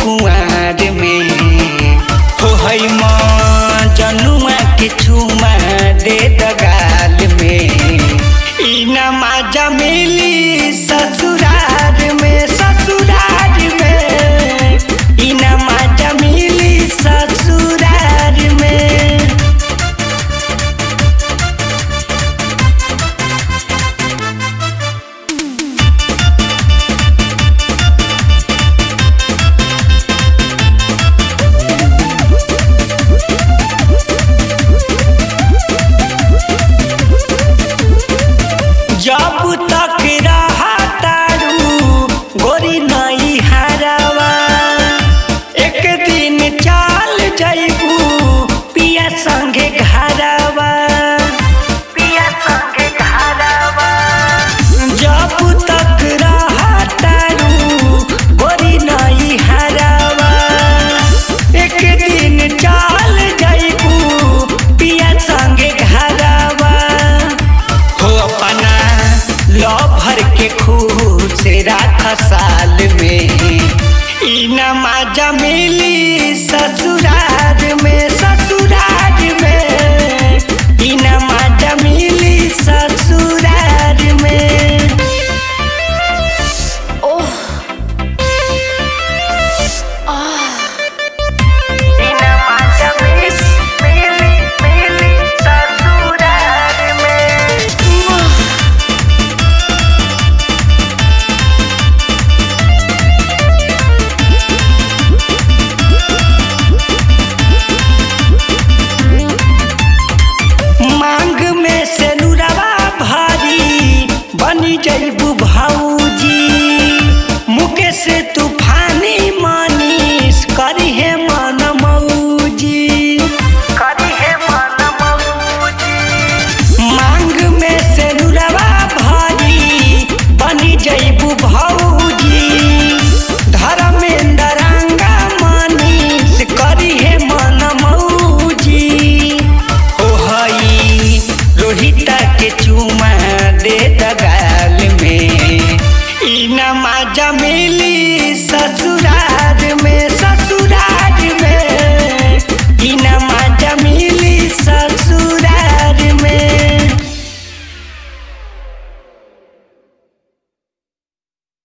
कुआर में हो हई माँ जनुआ के चुमा दे दगाल में ई ना माजा मिली ससुरार में ससुरार में ई ना माजा मिली ससुरार में। जब तक रहा तारू गोरी नई हरावा एक दिन चाल जाइबू पिया संगे घरावा पिया संगे घरावा। जब तक रहा तारू गोरी नई हरावा एक दिन चाल जाइबू पिया संगे घरावा हो अपना भर के खुश राख साल में ई ना माजा मिली ससुरार में ससुरार